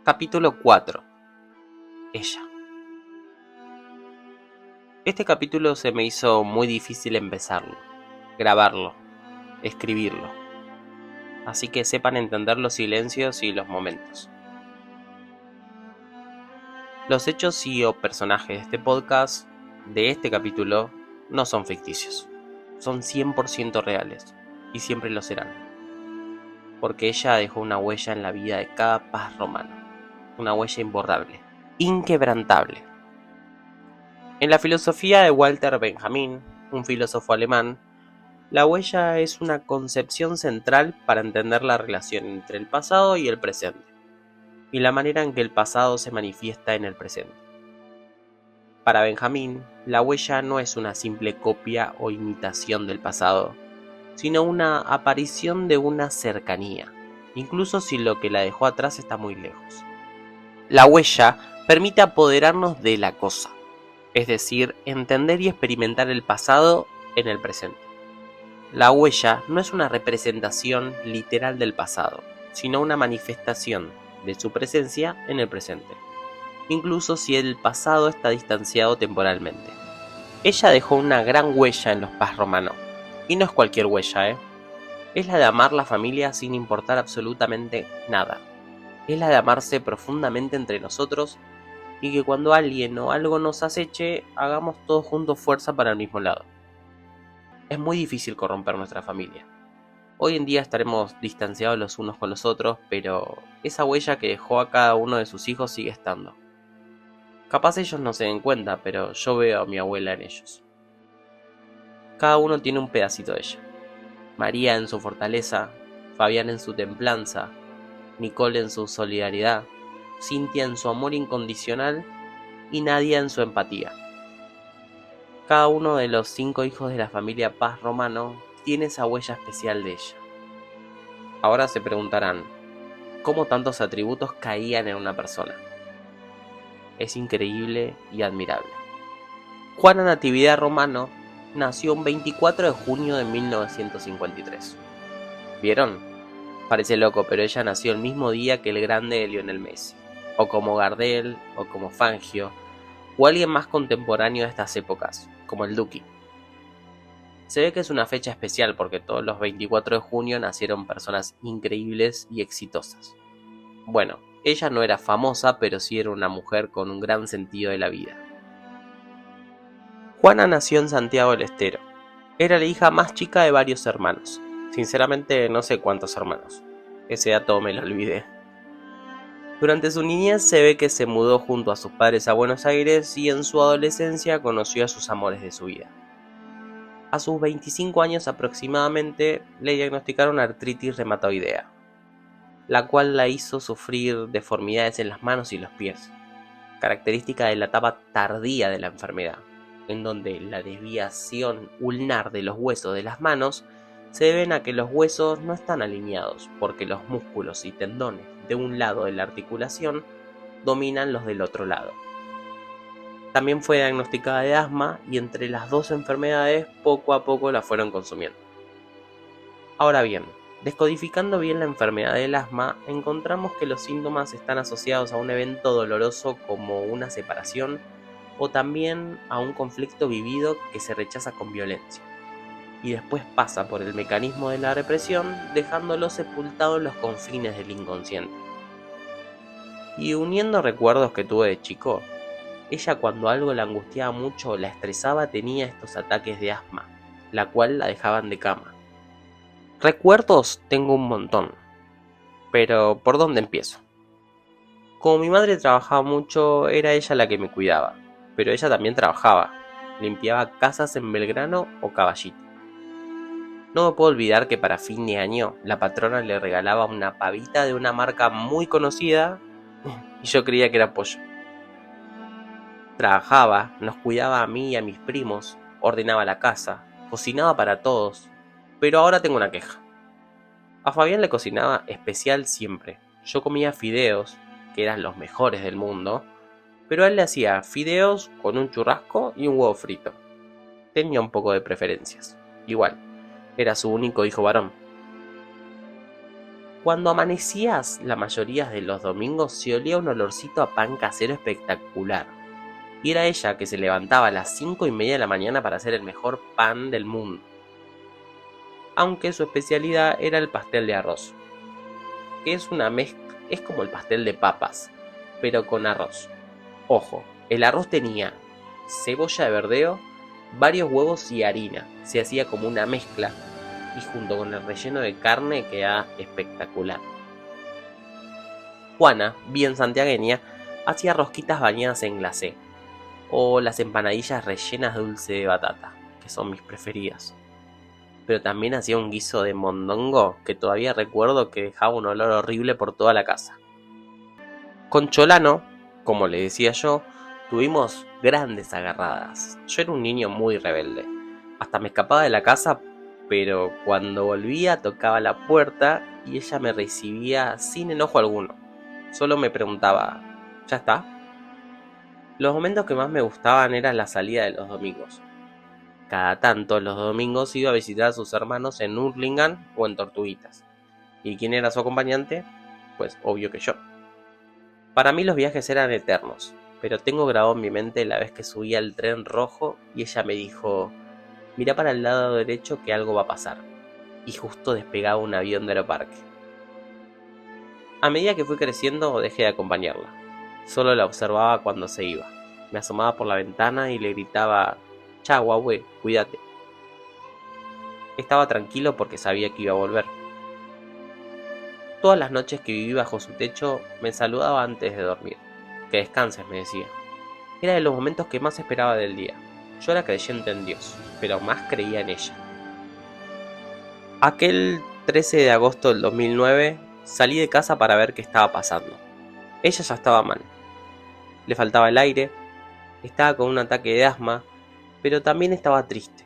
Capítulo 4. Ella. Este capítulo se me hizo muy difícil empezarlo, grabarlo, escribirlo. Así que sepan entender los silencios y los momentos. Los hechos y o personajes de este podcast, de este capítulo, no son ficticios. Son 100% reales y siempre lo serán. Porque ella dejó una huella en la vida de cada paz romano. Una huella imborrable, inquebrantable. En la filosofía de Walter Benjamin, un filósofo alemán, la huella es una concepción central para entender la relación entre el pasado y el presente, y la manera en que el pasado se manifiesta en el presente. Para Benjamin, la huella no es una simple copia o imitación del pasado, sino una aparición de una cercanía, incluso si lo que la dejó atrás está muy lejos. La huella permite apoderarnos de la cosa, es decir, entender y experimentar el pasado en el presente. La huella no es una representación literal del pasado, sino una manifestación de su presencia en el presente, incluso si el pasado está distanciado temporalmente. Ella dejó una gran huella en los paz romanos, y no es cualquier huella, es la de amar la familia sin importar absolutamente nada. Es la de amarse profundamente entre nosotros y que cuando alguien o algo nos aceche, hagamos todos juntos fuerza para el mismo lado. Es muy difícil corromper nuestra familia. Hoy en día estaremos distanciados los unos con los otros, pero esa huella que dejó a cada uno de sus hijos sigue estando. Capaz ellos no se den cuenta, pero yo veo a mi abuela en ellos. Cada uno tiene un pedacito de ella. María en su fortaleza, Fabián en su templanza, Nicole en su solidaridad, Cintia en su amor incondicional y Nadia en su empatía. Cada uno de los 5 hijos de la familia Paz Romano tiene esa huella especial de ella. Ahora se preguntarán, ¿cómo tantos atributos caían en una persona? Es increíble y admirable. Juana Natividad Romano nació un 24 de junio de 1953. ¿Vieron? Parece loco, pero ella nació el mismo día que el grande Lionel Messi, o como Gardel, o como Fangio, o alguien más contemporáneo de estas épocas, como el Duki. Se ve que es una fecha especial porque todos los 24 de junio nacieron personas increíbles y exitosas. Bueno, ella no era famosa, pero sí era una mujer con un gran sentido de la vida. Juana nació en Santiago del Estero. Era la hija más chica de varios hermanos. Sinceramente no sé cuántos hermanos. Ese dato me lo olvidé. Durante su niñez se ve que se mudó junto a sus padres a Buenos Aires y en su adolescencia conoció a sus amores de su vida. A sus 25 años aproximadamente le diagnosticaron artritis reumatoidea, la cual la hizo sufrir deformidades en las manos y los pies, característica de la etapa tardía de la enfermedad, en donde la desviación ulnar de los huesos de las manos se deben a que los huesos no están alineados porque los músculos y tendones de un lado de la articulación dominan los del otro lado. También fue diagnosticada de asma y entre las dos enfermedades poco a poco la fueron consumiendo. Ahora bien, descodificando bien la enfermedad del asma, encontramos que los síntomas están asociados a un evento doloroso como una separación o también a un conflicto vivido que se rechaza con violencia y después pasa por el mecanismo de la represión dejándolo sepultado en los confines del inconsciente. Y uniendo recuerdos que tuve de chico, ella cuando algo la angustiaba mucho o la estresaba tenía estos ataques de asma, la cual la dejaban de cama. Recuerdos tengo un montón, pero ¿por dónde empiezo? Como mi madre trabajaba mucho, era ella la que me cuidaba, pero ella también trabajaba, limpiaba casas en Belgrano o Caballito. No me puedo olvidar que para fin de año la patrona le regalaba una pavita de una marca muy conocida y yo creía que era pollo. Trabajaba, nos cuidaba a mí y a mis primos, ordenaba la casa, cocinaba para todos, pero ahora tengo una queja. A Fabián le cocinaba especial siempre. Yo comía fideos, que eran los mejores del mundo, pero a él le hacía fideos con un churrasco y un huevo frito. Tenía un poco de preferencias. Igual, era su único hijo varón. Cuando amanecías, la mayoría de los domingos se olía un olorcito a pan casero espectacular. Y era ella que se levantaba a las 5:30 de la mañana para hacer el mejor pan del mundo. Aunque su especialidad era el pastel de arroz, que es una mezcla, es como el pastel de papas, pero con arroz. Ojo, el arroz tenía cebolla de verdeo, varios huevos y harina. Se hacía como una mezcla y junto con el relleno de carne queda espectacular. Juana, bien santiagueña, hacía rosquitas bañadas en glacé o las empanadillas rellenas de dulce de batata, que son mis preferidas. Pero también hacía un guiso de mondongo que todavía recuerdo que dejaba un olor horrible por toda la casa. Con Cholano, como le decía yo, tuvimos grandes agarradas. Yo era un niño muy rebelde. Hasta me escapaba de la casa, pero cuando volvía tocaba la puerta y ella me recibía sin enojo alguno. Solo me preguntaba, ¿ya está? Los momentos que más me gustaban eran la salida de los domingos. Cada tanto los domingos iba a visitar a sus hermanos en Hurlingham o en Tortuguitas. ¿Y quién era su acompañante? Pues obvio que yo. Para mí los viajes eran eternos, pero tengo grabado en mi mente la vez que subí al tren rojo y ella me dijo, mira para el lado derecho que algo va a pasar. Y justo despegaba un avión de Aeroparque. A medida que fui creciendo dejé de acompañarla. Solo la observaba cuando se iba. Me asomaba por la ventana y le gritaba, chao, abue, cuídate. Estaba tranquilo porque sabía que iba a volver. Todas las noches que viví bajo su techo me saludaba antes de dormir. Que descanses, me decía. Era de los momentos que más esperaba del día. Yo era creyente en Dios, pero más creía en ella. Aquel 13 de agosto del 2009 salí de casa para ver qué estaba pasando. Ella ya estaba mal. Le faltaba el aire, estaba con un ataque de asma, pero también estaba triste.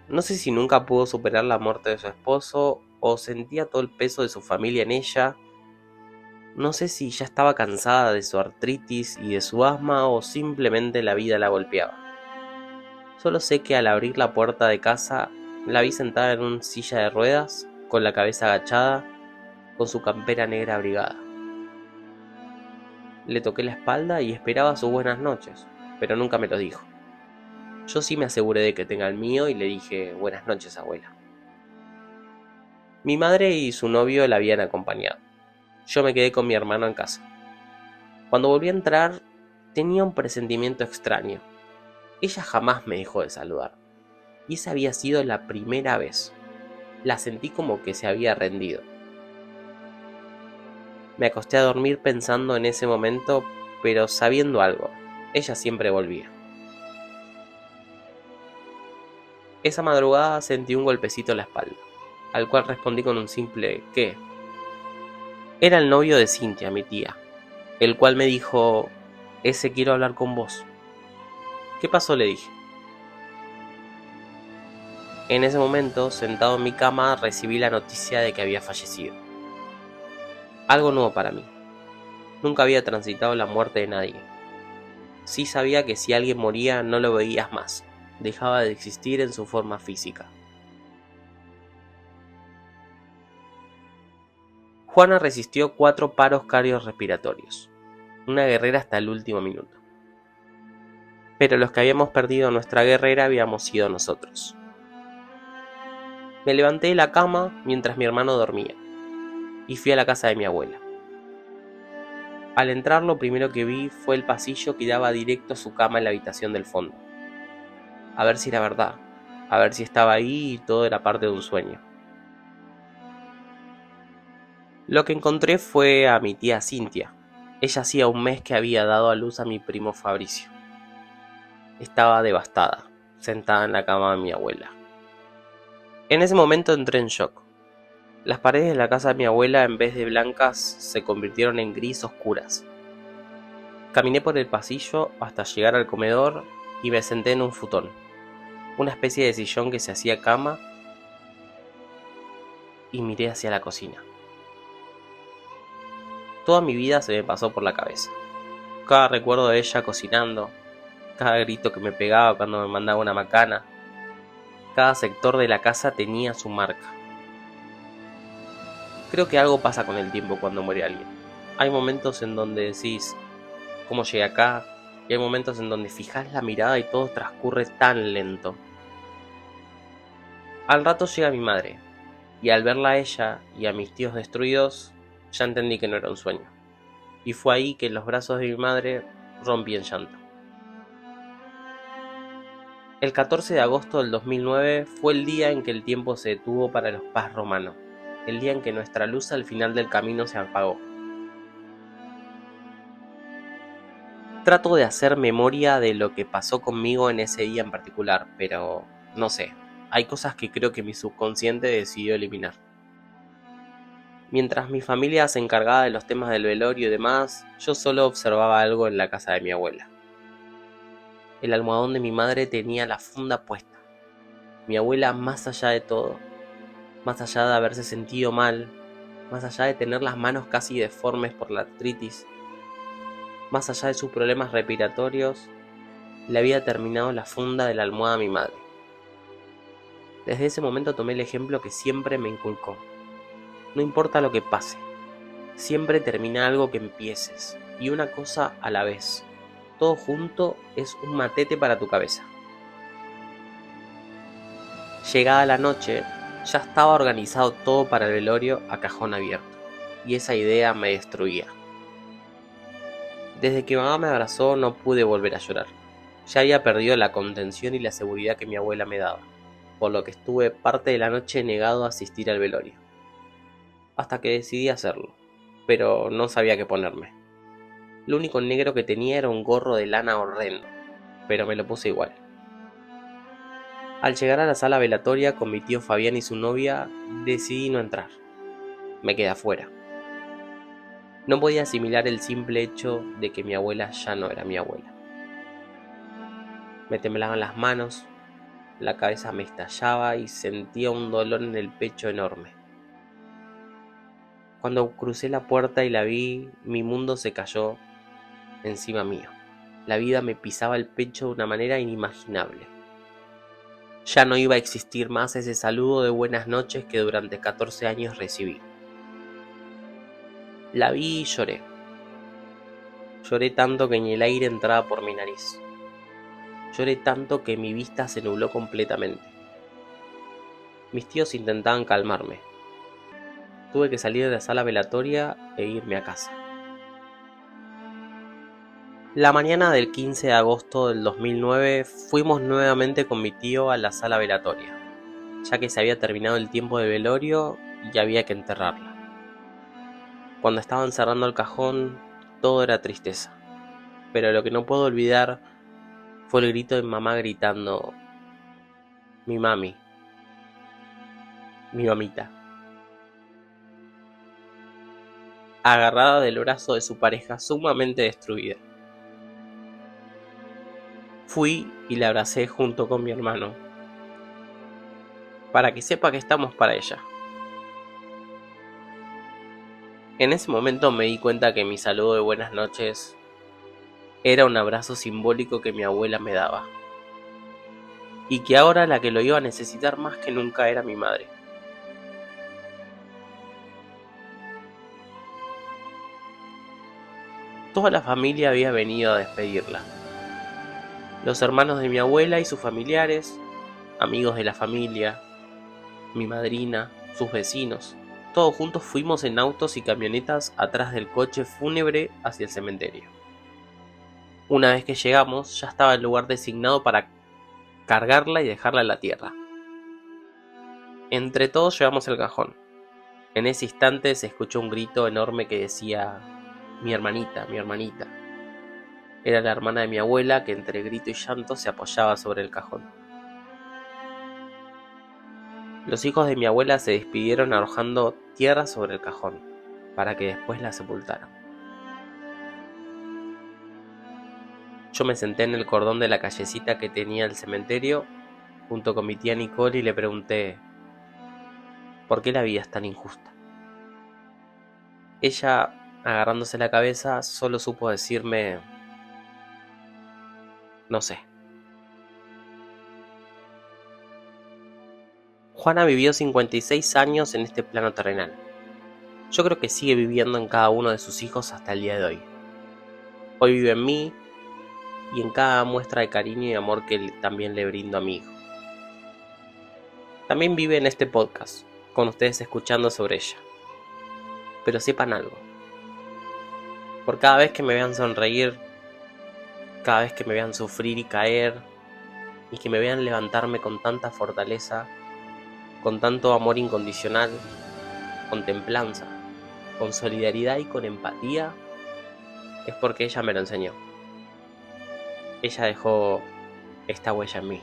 No sé si nunca pudo superar la muerte de su esposo o sentía todo el peso de su familia en ella. No sé si ya estaba cansada de su artritis y de su asma o simplemente la vida la golpeaba. Solo sé que al abrir la puerta de casa la vi sentada en una silla de ruedas, con la cabeza agachada, con su campera negra abrigada. Le toqué la espalda y esperaba sus buenas noches, pero nunca me lo dijo. Yo sí me aseguré de que tenga el mío y le dije buenas noches, abuela. Mi madre y su novio la habían acompañado. Yo me quedé con mi hermano en casa. Cuando volví a entrar, tenía un presentimiento extraño. Ella jamás me dejó de saludar. Y esa había sido la primera vez. La sentí como que se había rendido. Me acosté a dormir pensando en ese momento, pero sabiendo algo. Ella siempre volvía. Esa madrugada sentí un golpecito en la espalda, al cual respondí con un simple ¿qué? Era el novio de Cintia, mi tía, el cual me dijo, ese quiero hablar con vos. ¿Qué pasó? Le dije. En ese momento, sentado en mi cama, recibí la noticia de que había fallecido. Algo nuevo para mí. Nunca había transitado la muerte de nadie. Sí sabía que si alguien moría no lo veías más, dejaba de existir en su forma física. Juana resistió 4 paros cardiorrespiratorios, una guerrera hasta el último minuto. Pero los que habíamos perdido a nuestra guerrera habíamos sido nosotros. Me levanté de la cama mientras mi hermano dormía y fui a la casa de mi abuela. Al entrar lo primero que vi fue el pasillo que daba directo a su cama en la habitación del fondo. A ver si era verdad, a ver si estaba ahí y todo era parte de un sueño. Lo que encontré fue a mi tía Cintia. Ella hacía un mes que había dado a luz a mi primo Fabricio. Estaba devastada, sentada en la cama de mi abuela. En ese momento entré en shock. Las paredes de la casa de mi abuela, en vez de blancas, se convirtieron en gris oscuras. Caminé por el pasillo hasta llegar al comedor y me senté en un futón, una especie de sillón que se hacía cama, y miré hacia la cocina. Toda mi vida se me pasó por la cabeza. Cada recuerdo de ella cocinando, cada grito que me pegaba cuando me mandaba una macana, cada sector de la casa tenía su marca. Creo que algo pasa con el tiempo cuando muere alguien. Hay momentos en donde decís, ¿cómo llegué acá? Y hay momentos en donde fijás la mirada y todo transcurre tan lento. Al rato llega mi madre, y al verla a ella y a mis tíos destruidos, ya entendí que no era un sueño. Y fue ahí que en los brazos de mi madre rompí en llanto. El 14 de agosto del 2009 fue el día en que el tiempo se detuvo para los Paz Romano, el día en que nuestra luz al final del camino se apagó. Trato de hacer memoria de lo que pasó conmigo en ese día en particular, pero no sé, hay cosas que creo que mi subconsciente decidió eliminar. Mientras mi familia se encargaba de los temas del velorio y demás, yo solo observaba algo en la casa de mi abuela. El almohadón de mi madre tenía la funda puesta. Mi abuela, más allá de todo, más allá de haberse sentido mal, más allá de tener las manos casi deformes por la artritis, más allá de sus problemas respiratorios, le había terminado la funda de la almohada a mi madre. Desde ese momento tomé el ejemplo que siempre me inculcó. No importa lo que pase, siempre termina algo que empieces, y una cosa a la vez. Todo junto es un matete para tu cabeza. Llegada la noche, ya estaba organizado todo para el velorio a cajón abierto, y esa idea me destruía. Desde que mamá me abrazó no pude volver a llorar. Ya había perdido la contención y la seguridad que mi abuela me daba, por lo que estuve parte de la noche negado a asistir al velorio. Hasta que decidí hacerlo, pero no sabía qué ponerme. Lo único negro que tenía era un gorro de lana horrendo, pero me lo puse igual. Al llegar a la sala velatoria con mi tío Fabián y su novia, decidí no entrar. Me quedé afuera. No podía asimilar el simple hecho de que mi abuela ya no era mi abuela. Me temblaban las manos, la cabeza me estallaba y sentía un dolor en el pecho enorme. Cuando crucé la puerta y la vi, mi mundo se cayó encima mío. La vida me pisaba el pecho de una manera inimaginable. Ya no iba a existir más ese saludo de buenas noches que durante 14 años recibí. La vi y lloré. Lloré tanto que ni el aire entraba por mi nariz. Lloré tanto que mi vista se nubló completamente. Mis tíos intentaban calmarme. Tuve que salir de la sala velatoria e irme a casa. La mañana del 15 de agosto del 2009 fuimos nuevamente con mi tío a la sala velatoria, ya que se había terminado el tiempo de velorio y había que enterrarla. Cuando estaban cerrando el cajón, todo era tristeza, pero lo que no puedo olvidar fue el grito de mamá gritando: mi mami, mi mamita, agarrada del brazo de su pareja sumamente destruida. Fui y la abracé junto con mi hermano, para que sepa que estamos para ella. En ese momento me di cuenta que mi saludo de buenas noches era un abrazo simbólico que mi abuela me daba, y que ahora la que lo iba a necesitar más que nunca era mi madre. Toda la familia había venido a despedirla. Los hermanos de mi abuela y sus familiares, amigos de la familia, mi madrina, sus vecinos. Todos juntos fuimos en autos y camionetas atrás del coche fúnebre hacia el cementerio. Una vez que llegamos, ya estaba el lugar designado para cargarla y dejarla en la tierra. Entre todos llevamos el cajón. En ese instante se escuchó un grito enorme que decía: mi hermanita, mi hermanita. Era la hermana de mi abuela que entre grito y llanto se apoyaba sobre el cajón. Los hijos de mi abuela se despidieron arrojando tierra sobre el cajón, para que después la sepultaran. Yo me senté en el cordón de la callecita que tenía el cementerio, junto con mi tía Nicole, y le pregunté: ¿por qué la vida es tan injusta? Ella, agarrándose la cabeza, solo supo decirme: no sé. Juana vivió 56 años en este plano terrenal. yo creo que sigue viviendo en cada uno de sus hijos hasta el día de hoy. Hoy vive en mí y en cada muestra de cariño y amor que también le brindo a mi hijo. También vive en este podcast, con ustedes escuchando sobre ella. Pero sepan algo. Por cada vez que me vean sonreír, cada vez que me vean sufrir y caer, y que me vean levantarme con tanta fortaleza, con tanto amor incondicional, con templanza, con solidaridad y con empatía, es porque ella me lo enseñó. Ella dejó esta huella en mí.